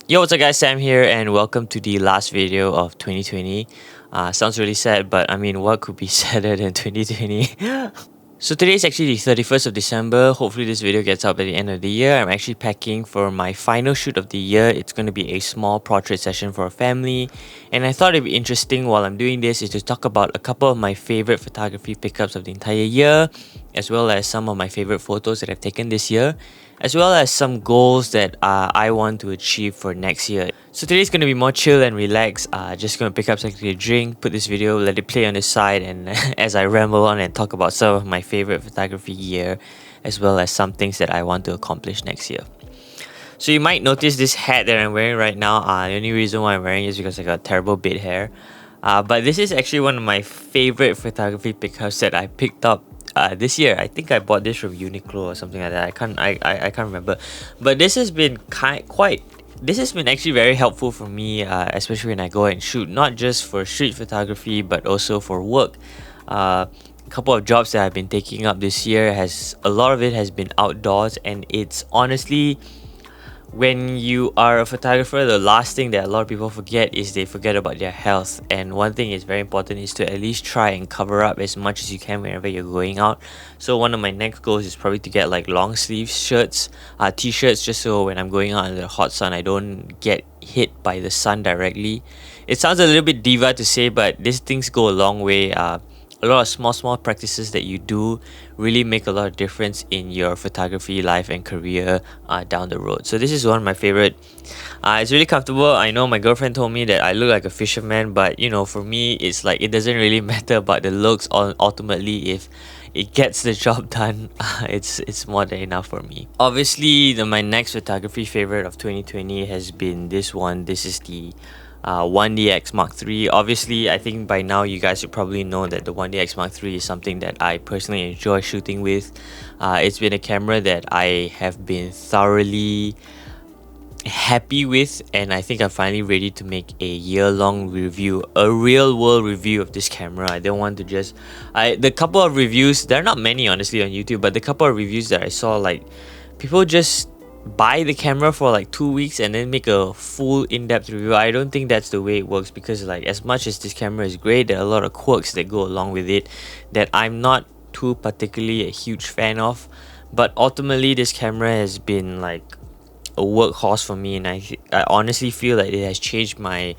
Yo, what's up guys, Sam here and welcome to the last video of 2020. Sounds really sad, but I mean, what could be sadder than 2020? So today is actually the 31st of December. Hopefully this video gets out by the end of the year. I'm actually packing for my final shoot of the year. It's going to be a small portrait session for a family. And I thought it'd be interesting while I'm doing this is to talk about a couple of my favorite photography pickups of the entire year, as well as some of my favorite photos that I've taken this year, as well as some goals that I want to achieve for next year. So today's going to be more chill and relaxed. Just going to pick up something to drink, put this video, let it play on the side, and as I ramble on and talk about some of my favorite photography year, as well as some things that I want to accomplish next year. So you might notice this hat that I'm wearing right now. The only reason why I'm wearing it is because I got terrible bit hair. But this is actually one of my favorite photography pickups that I picked up this year. I think I bought this from Uniqlo or something like that. I can't remember. But this has been this has been actually very helpful for me, especially when I go and shoot, not just for street photography but also for work. A couple of jobs that I've been taking up this year, a lot of it has been outdoors, and it's honestly, when you are a photographer, the last thing that a lot of people forget is they forget about their health. And one thing is very important is to at least try and cover up as much as you can whenever you're going out. So one of my next goals is probably to get like long sleeve shirts, t-shirts, just so when I'm going out in the hot sun I don't get hit by the sun directly. It sounds a little bit diva to say, but these things go a long way. A lot of small practices that you do really make a lot of difference in your photography life and career down the road. So this is one of my favorite. It's really comfortable. I know my girlfriend told me that I look like a fisherman, but you know, for me it's like it doesn't really matter about the looks. Ultimately, if it gets the job done, it's more than enough for me. Obviously, my next photography favorite of 2020 has been this one. This is the 1DX Mark III. Obviously, I think by now you guys should probably know that the 1DX Mark III is something that I personally enjoy shooting with. It's been a camera that I have been thoroughly happy with, and I think I'm finally ready to make a year-long review, a real-world review of this camera. I don't want to just... the couple of reviews, there are not many honestly on YouTube, but the couple of reviews that I saw, like, people just buy the camera for like 2 weeks and then make a full in-depth review. I don't think that's the way it works, because like, as much as this camera is great, there are a lot of quirks that go along with it that I'm not too particularly a huge fan of. But ultimately, this camera has been like a workhorse for me, and I honestly feel that it has changed my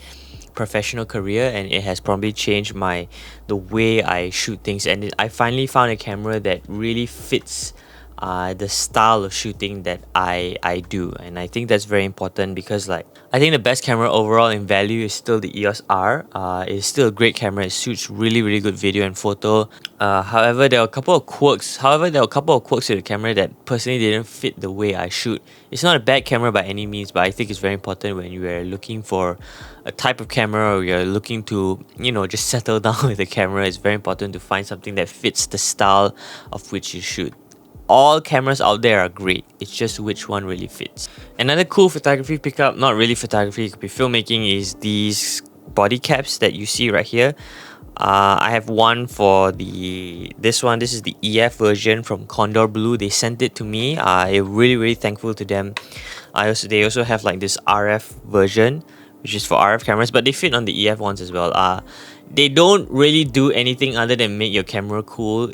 professional career, and it has probably changed the way I shoot things. And I finally found a camera that really fits the style of shooting that I do. And I think that's very important, because like, I think the best camera overall in value is still the EOS R. It's still a great camera. It shoots really good video and photo. However, there are a couple of quirks to the camera that personally didn't fit the way I shoot. It's not a bad camera by any means, but I think it's very important when you are looking for a type of camera, or you're looking to, you know, just settle down with the camera. It's very important to find something that fits the style of which you shoot. All cameras out there are great, it's just which one really fits. Another cool photography pickup, not really photography, it could be filmmaking, is these body caps that you see right here. I have one for this one. This is the EF version from Condor Blue. They sent it to me. I'm really thankful to them. They also have like this RF version, which is for RF cameras, but they fit on the EF ones as well. They don't really do anything other than make your camera cool.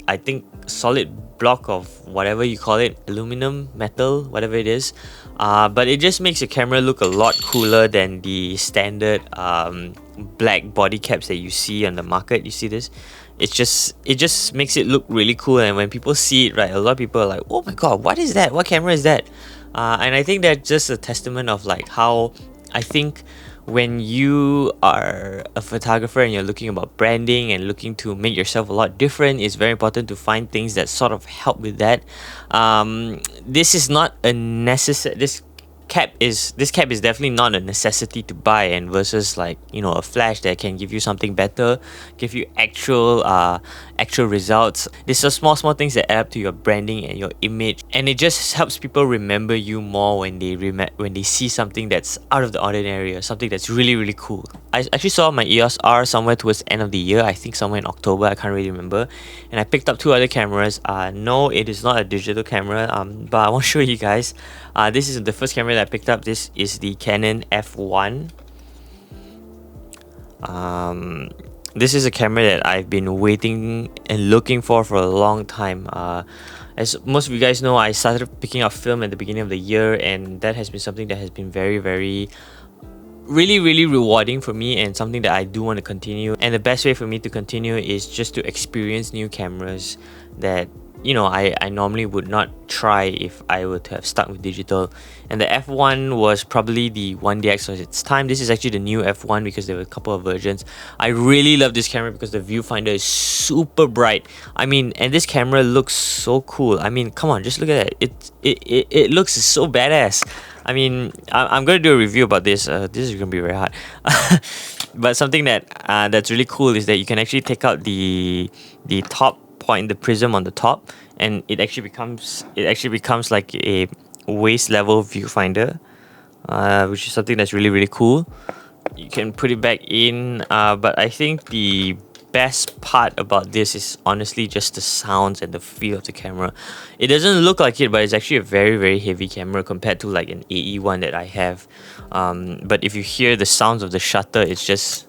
I think, solid block of whatever you call it, aluminum, metal, whatever it is. But it just makes your camera look a lot cooler than the standard black body caps that you see on the market. You see this? It just makes it look really cool, and when people see it, right, a lot of people are like, oh my god, what is that? What camera is that? And I think that's just a testament of like how I think when you are a photographer and you're looking about branding and looking to make yourself a lot different, it's very important to find things that sort of help with that. This is not a necessary. This cap is definitely not a necessity to buy, and versus like, you know, a flash that can give you something better, give you actual results. These are small things that add up to your branding and your image, and it just helps people remember you more when they see something that's out of the ordinary or something that's really cool. I actually saw my EOS R somewhere towards the end of the year, I think somewhere in October, I can't really remember, and I picked up 2 other cameras. No, it is not a digital camera, but I want to show you guys. This is the first camera that I picked up. This is the Canon F1. This is a camera that I've been waiting and looking for a long time. As most of you guys know, I started picking up film at the beginning of the year, and that has been something that has been really rewarding for me, and something that I do want to continue. And the best way for me to continue is just to experience new cameras that, you know, I normally would not try if I were to have stuck with digital. And the F1 was probably the 1DX of its time. This is actually the new F1 because there were a couple of versions. I really love this camera because the viewfinder is super bright. I mean, and this camera looks so cool. I mean, come on, just look at that. It looks so badass. I mean, I'm gonna do a review about this. This is gonna be very hard. But something that's really cool is that you can actually take out the top point, the prism on the top, and it actually becomes like a waist level viewfinder, which is something that's really cool. You can put it back in, but I think the best part about this is honestly just the sounds and the feel of the camera. It doesn't look like it, but it's actually a very heavy camera compared to like an AE1 that I have. But if you hear the sounds of the shutter, it's just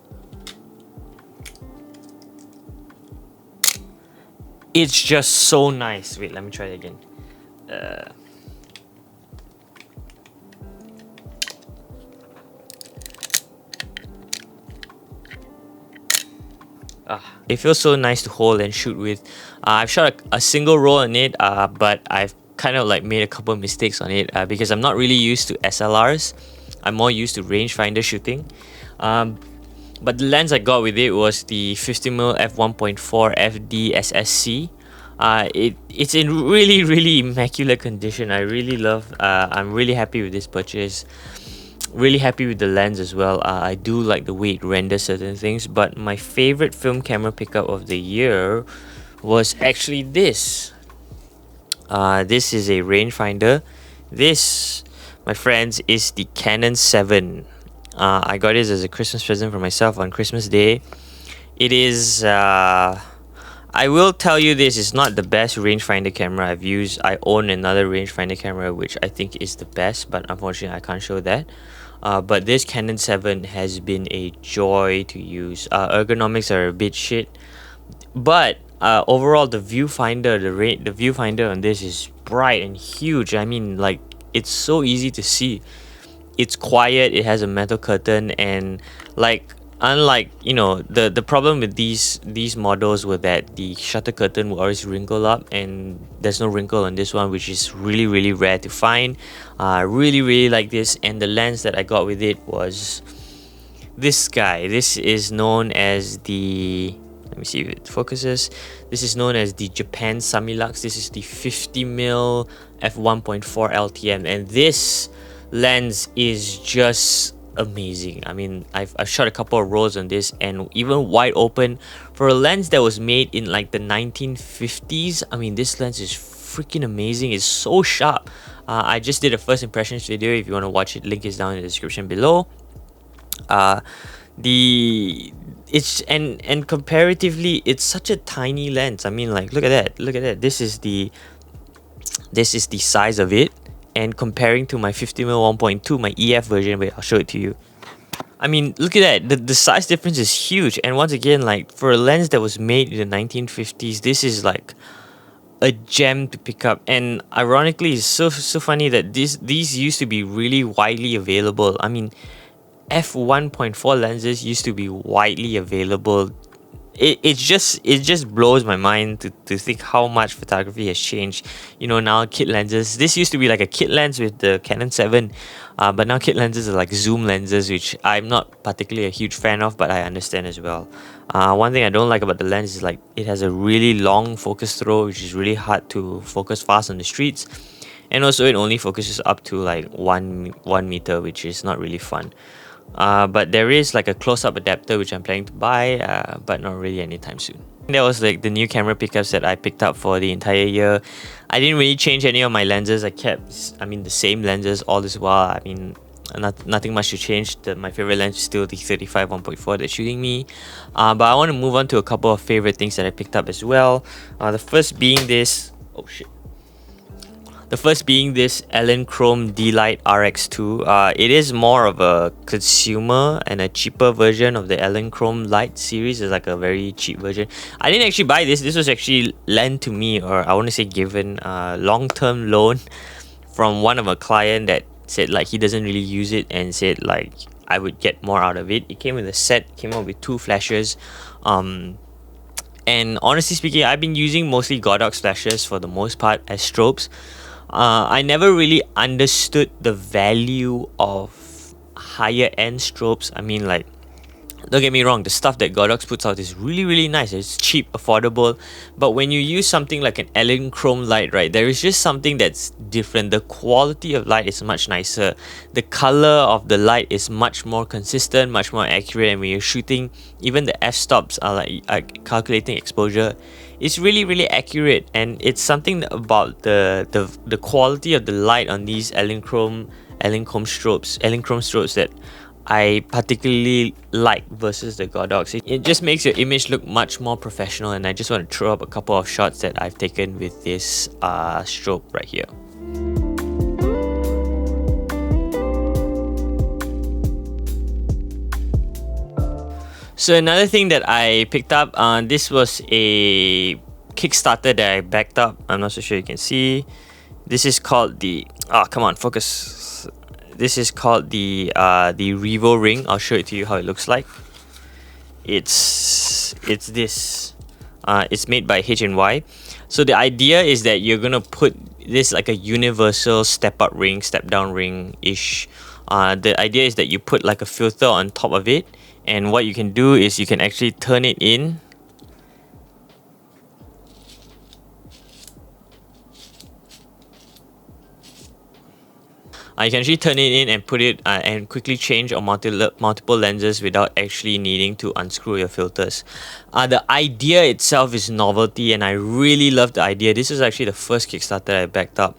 so nice. Wait, let me try it again. It feels so nice to hold and shoot with. I've shot a single roll on it, but I've kind of like made a couple of mistakes on it because I'm not really used to SLRs. I'm more used to rangefinder shooting. But the lens I got with it was the 50mm f1.4 FD SSC. It's in really immaculate condition. I'm really happy with this purchase. Really happy with the lens as well. I do like the way it renders certain things, but my favorite film camera pickup of the year was actually this. This is a rangefinder. This, my friends, is the Canon 7. I got this as a Christmas present for myself on Christmas Day. It is, I will tell you this, is not the best rangefinder camera I've used. I own another rangefinder camera which I think is the best, but unfortunately I can't show that. But this Canon 7 has been a joy to use. Ergonomics are a bit shit, but overall the viewfinder, the viewfinder on this is bright and huge. I mean, like, it's so easy to see. It's quiet, it has a metal curtain, and like, unlike, you know, the problem with these models were that the shutter curtain will always wrinkle up, and there's no wrinkle on this one, which is really rare to find. Really like this. And the lens that I got with it was this guy. This is known as the, let me see if it focuses. This is known as the Japan Samilux. This is the 50mm f1.4 LTM, and this lens is just amazing. I mean, I've shot a couple of rolls on this, and even wide open for a lens that was made in like the 1950s. I mean, this lens is freaking amazing. It's so sharp. I just did a first impressions video. If you want to watch it, link is down in the description below. It's comparatively, it's such a tiny lens. I mean, like, look at that. This is the size of it. And comparing to my 50mm 1.2, my EF version, wait, I'll show it to you. I mean, look at that. The size difference is huge. And once again, like, for a lens that was made in the 1950s, this is like a gem to pick up. And ironically, it's so funny that these used to be really widely available. I mean, f1.4 lenses used to be widely available. It just blows my mind to think how much photography has changed. You know, now kit lenses, this used to be like a kit lens with the Canon 7, but now kit lenses are like zoom lenses, which I'm not particularly a huge fan of, but I understand as well. One thing I don't like about the lens is like it has a really long focus throw, which is really hard to focus fast on the streets, and also it only focuses up to like 1 meter, which is not really fun. But there is like a close-up adapter which I'm planning to buy, but not really anytime soon. That was like the new camera pickups that I picked up for the entire year. I didn't really change any of my lenses. I kept, the same lenses all this while. Nothing much to change. My favorite lens is still the 35 1.4 that's shooting me. But I want to move on to a couple of favorite things that I picked up as well. The first being this. Oh shit. The first being this Elinchrom D-Lite RX2. It is more of a consumer and a cheaper version of the Elinchrom Lite series. It's like a very cheap version. I didn't actually buy this. This was actually lent to me, or I want to say given a long-term loan from one of a client that said like he doesn't really use it and said like I would get more out of it. It came with a set, came out with 2 flashes. And honestly speaking, I've been using mostly Godox flashes for the most part as strobes. I never really understood the value of higher end strobes. Like, don't get me wrong, the stuff that Godox puts out is really nice. It's cheap, affordable. But when you use something like an Elinchrom light, right, there is just something that's different. The quality of light is much nicer. The color of the light is much more consistent, much more accurate. And when you're shooting, even the f-stops are like calculating exposure. It's really accurate, and it's something about the quality of the light on these Elinchrom strobes that I particularly like versus the Godox. It just makes your image look much more professional, and I just want to throw up a couple of shots that I've taken with this strobe right here. So another thing that I picked up, this was a Kickstarter that I backed up. I'm not so sure you can see. This is called the come on, focus. This is called the Revo Ring. I'll show it to you how it looks like. It's this. It's made by H&Y. So the idea is that you're gonna put this like a universal step up ring, step down ring ish. The idea is that you put like a filter on top of it, and what you can do is you can actually turn it in. You can actually turn it in and put it and quickly change on multiple lenses without actually needing to unscrew your filters. The idea itself is novelty, and I really love the idea. This is actually the first Kickstarter I backed up.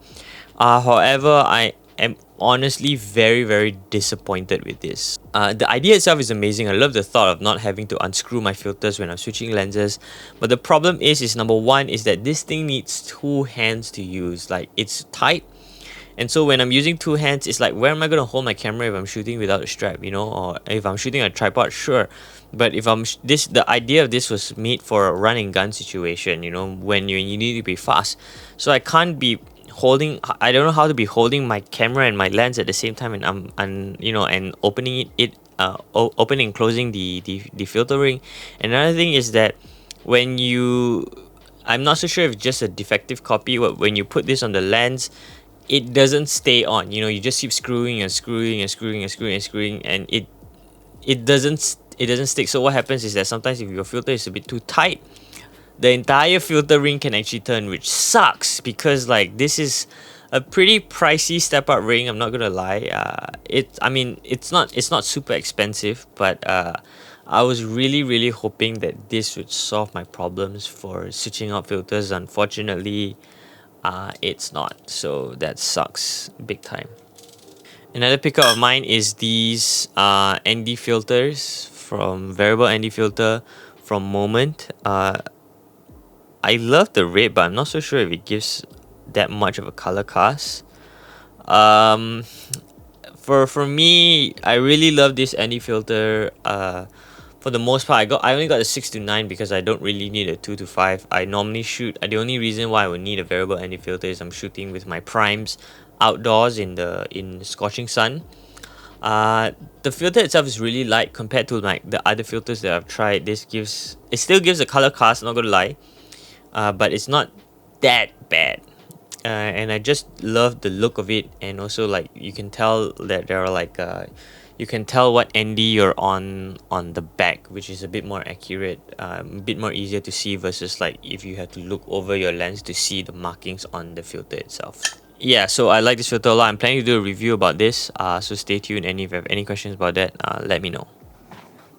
However, I am honestly very disappointed with this. The idea itself is amazing. I love the thought of not having to unscrew my filters when I'm switching lenses. But the problem is number one is that this thing needs 2 hands to use. Like, it's tight. And so when I'm using 2 hands, it's like, where am I going to hold my camera if I'm shooting without a strap, or if I'm shooting a tripod, sure. But if the idea of this was made for a run and gun situation, when you need to be fast. So I can't be I don't know how to be holding my camera and my lens at the same time, and and opening opening and closing the filter ring. Another thing is that I'm not so sure if it's just a defective copy, but when you put this on the lens, it doesn't stay on. You just keep screwing and it doesn't stick. So what happens is that sometimes if your filter is a bit too tight, the entire filter ring can actually turn, which sucks, because like this is a pretty pricey step up ring. I'm not gonna lie. It's not super expensive, but I was really hoping that this would solve my problems for switching out filters. Unfortunately, it's not, so that sucks big time. Another pickup of mine is these ND filters from variable ND filter from Moment. I love the red, but I'm not so sure if it gives that much of a color cast. For me, I really love this ND filter. For the most part, I only got a 6:9 because I don't really need a 2:5. I normally shoot. The only reason why I would need a variable ND filter is I'm shooting with my primes outdoors in scorching sun. The filter itself is really light compared to like the other filters that I've tried. It still gives a color cast, not gonna lie, but it's not that bad. And I just love the look of it, and also like you can tell that there are like you can tell what ND you're on the back, which is a bit more accurate, a bit more easier to see versus like if you have to look over your lens to see the markings on the filter itself. Yeah, so I like this filter a lot. I'm planning to do a review about this, so stay tuned, and if you have any questions about that, let me know.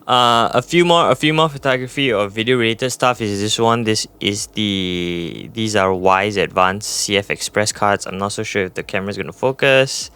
A few more photography or video related stuff is this one. These are Wise Advanced CF Express cards. I'm not so sure if the camera's gonna focus.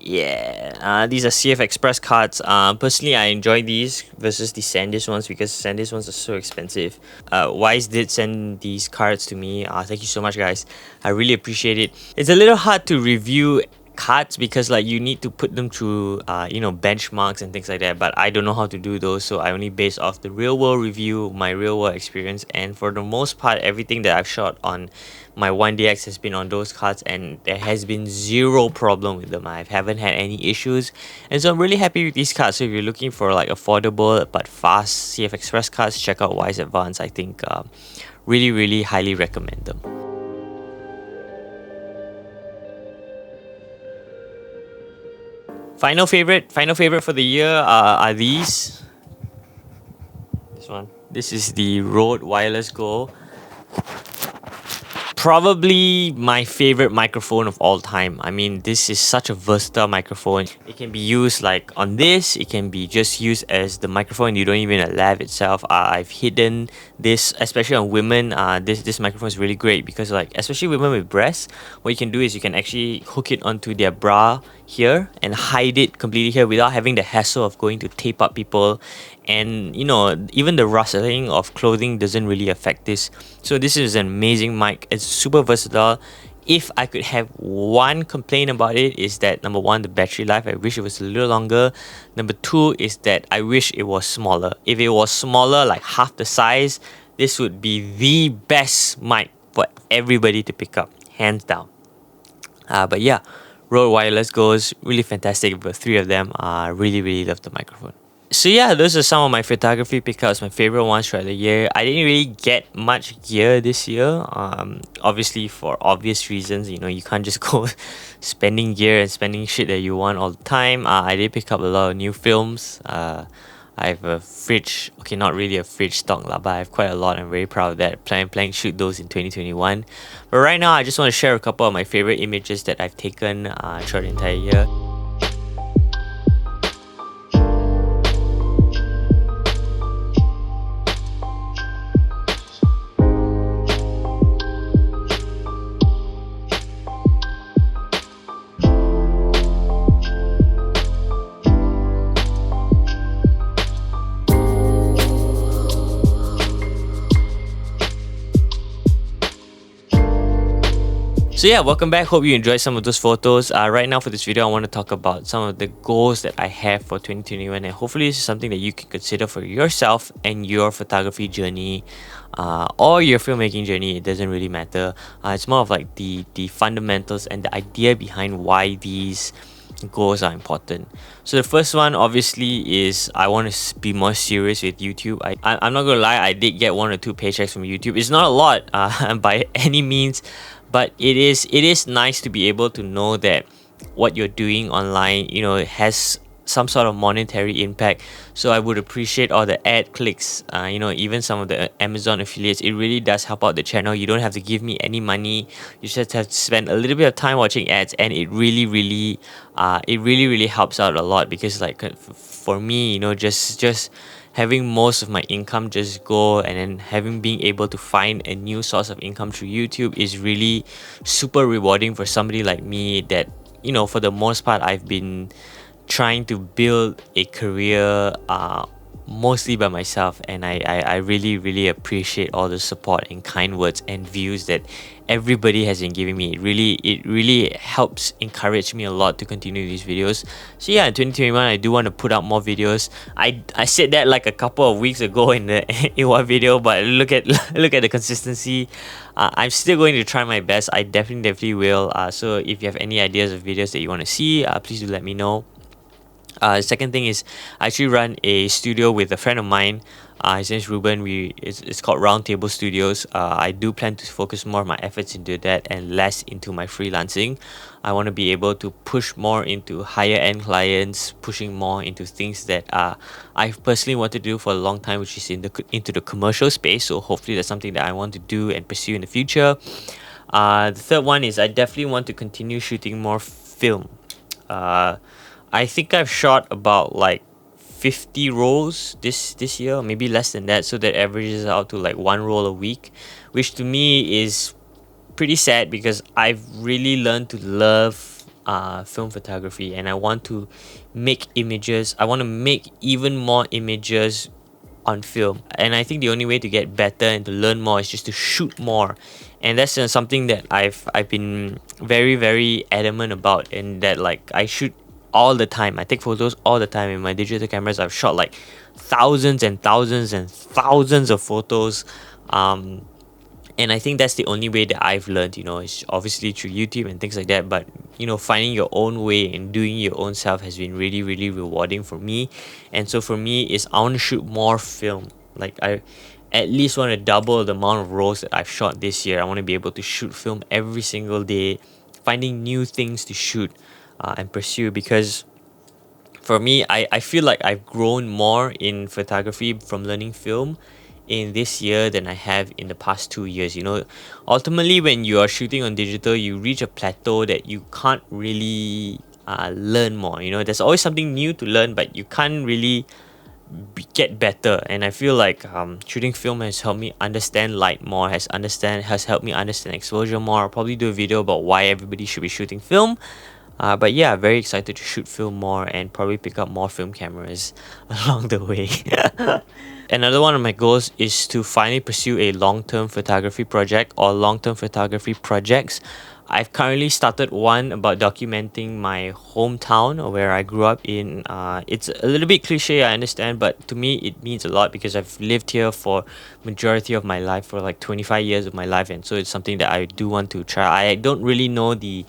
Yeah, these are CF Express cards. Personally, I enjoy these versus the SanDisk ones because SanDisk ones are so expensive. Wise did send these cards to me. Thank you so much, guys. I really appreciate it. It's a little hard to review cards because like you need to put them through benchmarks and things like that, but I don't know how to do those, so I only base off the real world review, my real world experience, and for the most part everything that I've shot on my 1DX has been on those cards and there has been zero problem with them. I haven't had any issues, and so I'm really happy with these cards. So if you're looking for like affordable but fast CF Express cards, check out Wise Advance. I think really highly recommend them. Final favorite for the year are these. This one. This is the Rode Wireless Go. Probably my favorite microphone of all time. I mean, this is such a versatile microphone. It can be used like on this. It can be just used as the microphone. You don't even need a lav itself. I've hidden this, especially on women. This microphone is really great because like, especially women with breasts, what you can do is you can actually hook it onto their bra here and hide it completely here without having the hassle of going to tape up people, and you know, even the rustling of clothing doesn't really affect this. So this is an amazing mic. It's super versatile. If I could have one complaint about it, is that number one, the battery life. I wish it was a little longer. Number two is that I wish it was smaller. If it was smaller, like half the size, this would be the best mic for everybody to pick up, hands down. But yeah, Rode Wireless goes really fantastic. The three of them. Really love the microphone. So yeah, those are some of my photography pickups, my favorite ones throughout the year. I didn't really get much gear this year. Obviously for obvious reasons, you know, you can't just go spending gear and spending shit that you want all the time. I did pick up a lot of new films. I have a fridge, okay, not really a fridge stock lah, but I have quite a lot. I'm very proud of that. Planning to shoot those in 2021. But right now, I just want to share a couple of my favorite images that I've taken throughout the entire year. So yeah, welcome back. Hope you enjoyed some of those photos. Right now for this video, I want to talk about some of the goals that I have for 2021, and hopefully this is something that you can consider for yourself and your photography journey or your filmmaking journey. It doesn't really matter. It's more of like the fundamentals and the idea behind why these goals are important. So the first one obviously is I want to be more serious with YouTube. I'm not gonna lie, I did get 1 or 2 paychecks from YouTube. It's not a lot by any means, but it is nice to be able to know that what you're doing online, you know, has some sort of monetary impact. So I would appreciate all the ad clicks, you know, even some of the Amazon affiliates. It really does help out the channel. You don't have to give me any money. You just have to spend a little bit of time watching ads, and it really helps out a lot, because like for me, you know, just having most of my income just go, and then being able to find a new source of income through YouTube is really super rewarding for somebody like me that, you know, for the most part I've been trying to build a career mostly by myself, and I really appreciate all the support and kind words and views that everybody has been giving me. It really helps encourage me a lot to continue these videos. So yeah, in 2021 I do want to put out more videos. I said that like a couple of weeks ago in one video, but look at the consistency. I'm still going to try my best. I definitely will. So if you have any ideas of videos that you want to see, please do let me know. The second thing is I actually run a studio with a friend of mine. His name is Ruben. It's called Roundtable Studios. I do plan to focus more of my efforts into that and less into my freelancing. I want to be able to push more into higher end clients, pushing more into things that I've personally wanted to do for a long time, which is into the commercial space. So hopefully that's something that I want to do and pursue in the future. The third one is I definitely want to continue shooting more film. I think I've shot about like 50 rolls this year, maybe less than that, so that averages out to like one roll a week, which to me is pretty sad because I've really learned to love film photography, and I want to make images. I want to make even more images on film, and I think the only way to get better and to learn more is just to shoot more. And that's something that I've been very very adamant about, and that like I shoot all the time. I take photos all the time in my digital cameras. I've shot like thousands and thousands and thousands of photos. And I think that's the only way that I've learned, it's obviously through YouTube and things like that. But, finding your own way and doing your own self has been really, really rewarding for me. And so for me, is I want to shoot more film. Like, I at least want to double the amount of rolls that I've shot this year. I want to be able to shoot film every single day, finding new things to shoot and pursue, because for me, I feel like I've grown more in photography from learning film in this year than I have in the past 2 years. Ultimately, when you are shooting on digital, you reach a plateau that you can't really learn more. There's always something new to learn, but you can't really get better. And I feel like shooting film has helped me understand light more, has helped me understand exposure more. I'll probably do a video about why everybody should be shooting film. But yeah, very excited to shoot film more and probably pick up more film cameras along the way. Another one of my goals is to finally pursue a long-term photography project or long-term photography projects. I've currently started one about documenting my hometown or where I grew up in. It's a little bit cliche, I understand, but to me it means a lot because I've lived here for majority of my life, for like 25 years of my life, and so it's something that I do want to try. I don't really know the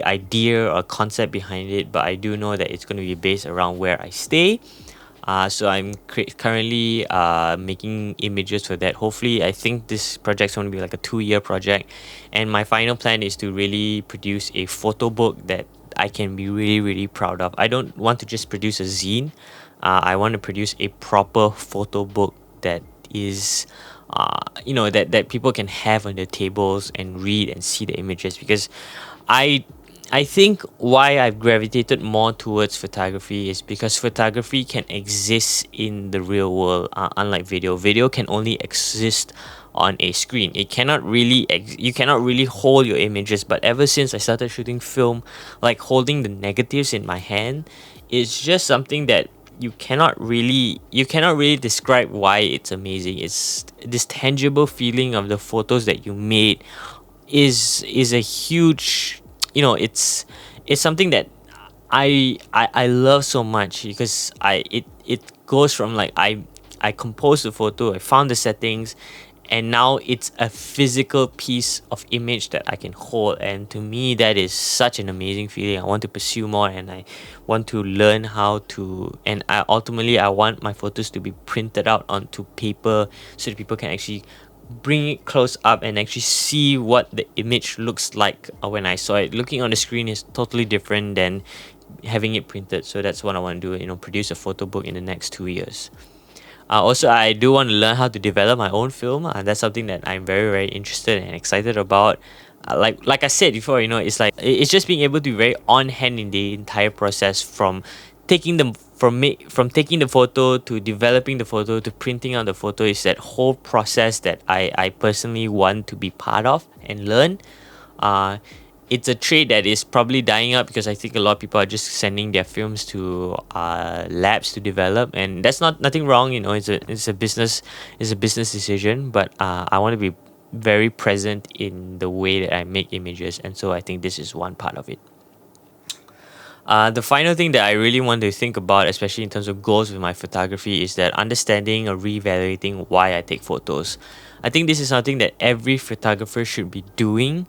idea or concept behind it, but I do know that it's going to be based around where I stay. So I'm currently making images for that. Hopefully, I think this project's going to be like a 2-year project, and my final plan is to really produce a photo book that I can be really really proud of. I don't want to just produce a zine. I want to produce a proper photo book that is that people can have on their tables and read and see the images, because I I think why I've gravitated more towards photography is because photography can exist in the real world, unlike video. Video can only exist on a screen. It cannot really you cannot really hold your images. But ever since I started shooting film, like holding the negatives in my hand, it's just something that you cannot really describe why it's amazing. It's this tangible feeling of the photos that you made is a huge, it's something that I love so much, because it goes from like I composed the photo, I found the settings, and now it's a physical piece of image that I can hold. And to me, that is such an amazing feeling. I want to pursue more, and I want to learn how to, and I want my photos to be printed out onto paper so that people can actually bring it close up and actually see what the image looks like when I saw it. Looking on the screen is totally different than having it printed. So that's what I want to do, produce a photo book in the next 2 years. Also, I do want to learn how to develop my own film. That's something that I'm very, very interested and excited about. Like I said before, it's like it's just being able to be very on hand in the entire process, from taking the from taking the photo to developing the photo to printing out the photo. Is that whole process that I personally want to be part of and learn. It's a trade that is probably dying out, because I think a lot of people are just sending their films to labs to develop, and that's nothing wrong. It's a business decision, but I want to be very present in the way that I make images, and so I think this is one part of it. The final thing that I really want to think about, especially in terms of goals with my photography, is that understanding or reevaluating why I take photos. I think this is something that every photographer should be doing.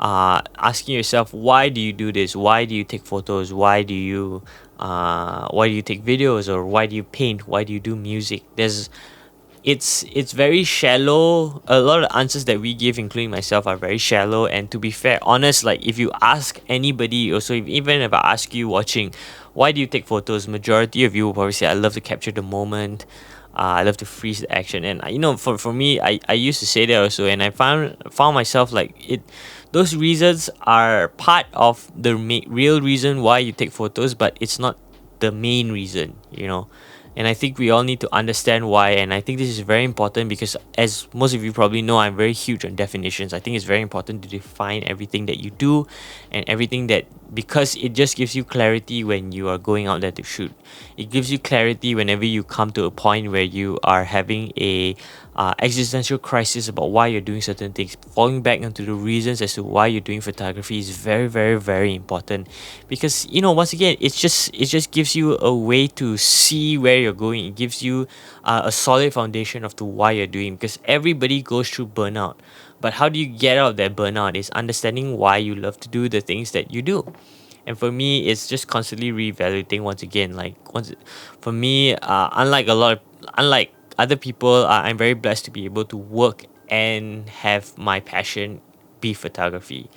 Asking yourself, why do you do this? Why do you take photos? Why do you take videos? Or why do you paint? Why do you do music? It's very shallow. A lot of the answers that we give, including myself, are very shallow. And to be fair, honest, like if you ask anybody, also even if I ask you watching, why do you take photos? Majority of you will probably say, I love to capture the moment. I love to freeze the action. And for me, I used to say that also, and I found myself like it. Those reasons are part of the real reason why you take photos, but it's not the main reason. And I think we all need to understand why. And I think this is very important because, as most of you probably know, I'm very huge on definitions. I think it's very important to define everything that you do and everything that, because it just gives you clarity when you are going out there to shoot. It gives you clarity whenever you come to a point where you are having a existential crisis about why you're doing certain things. Falling back into the reasons as to why you're doing photography is very, very, very important, because once again, it just gives you a way to see where you're going. It gives you a solid foundation of to why you're doing, because everybody goes through burnout. But how do you get out of that burnout is understanding why you love to do the things that you do. And for me, it's just constantly reevaluating once again. For me, unlike other people, I'm very blessed to be able to work and have my passion be photography.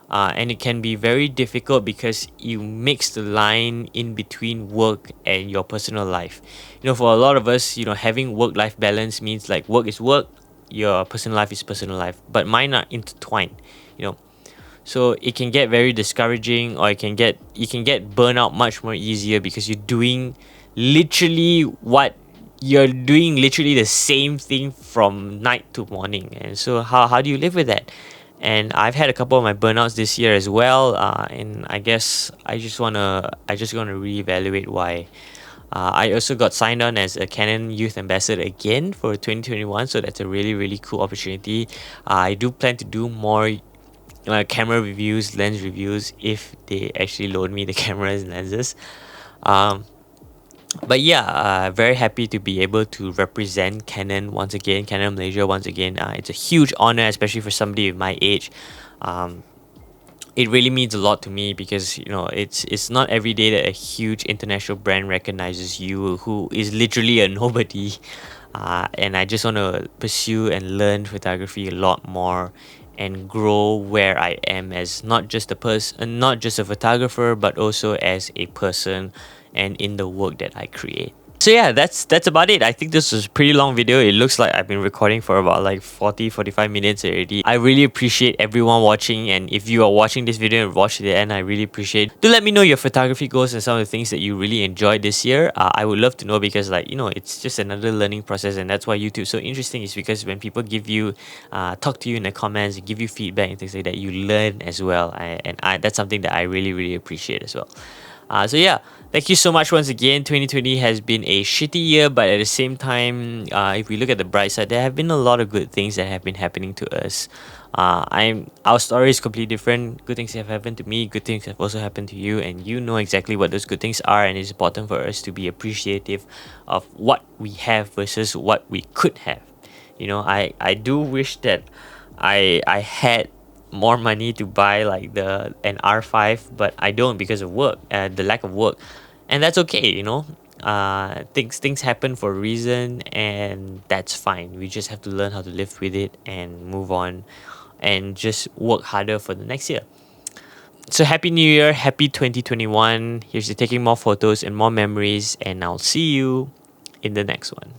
And it can be very difficult because you mix the line in between work and your personal life. For a lot of us, having work-life balance means like work is work, your personal life is personal life, but mine are intertwined. You know, so it can get very discouraging, or you can get burnout much more easier because you're doing literally the same thing from night to morning. And so how do you live with that? And I've had a couple of my burnouts this year as well, and I guess I just want to reevaluate why. I also got signed on as a Canon Youth Ambassador again for 2021, so that's a really, really cool opportunity. I do plan to do more camera reviews, lens reviews, if they actually loan me the cameras and lenses. Um, but yeah, very happy to be able to represent Canon once again, Canon Malaysia once again. It's a huge honor, especially for somebody of my age. Um, it really means a lot to me because it's not every day that a huge international brand recognizes you, who is literally a nobody. And I just want to pursue and learn photography a lot more and grow where I am as not just a person, not just a photographer, but also as a person and in the work that I create. So yeah, that's about it. I think this was a pretty long video. It looks like I've been recording for about like 45 minutes already. I really appreciate everyone watching, and if you are watching this video and watch to the end, I really appreciate. Do let me know your photography goals and some of the things that you really enjoyed this year. I would love to know, because it's just another learning process, and that's why YouTube's so interesting, is because when people give you talk to you in the comments and give you feedback and things like that, you learn as well. That's something that I really, really appreciate as well. So yeah, thank you so much once again. 2020 has been a shitty year, but at the same time, if we look at the bright side, there have been a lot of good things that have been happening to us. Our story is completely different. Good things have happened to me. Good things have also happened to you, and you know exactly what those good things are. And it's important for us to be appreciative of what we have versus what we could have. I do wish that I had more money to buy like an R5, but I don't because of work, the lack of work, and that's okay. Things happen for a reason, and that's fine. We just have to learn how to live with it and move on, and just work harder for the next year. So happy new year, happy 2021. Here's to taking more photos and more memories, and I'll see you in the next one.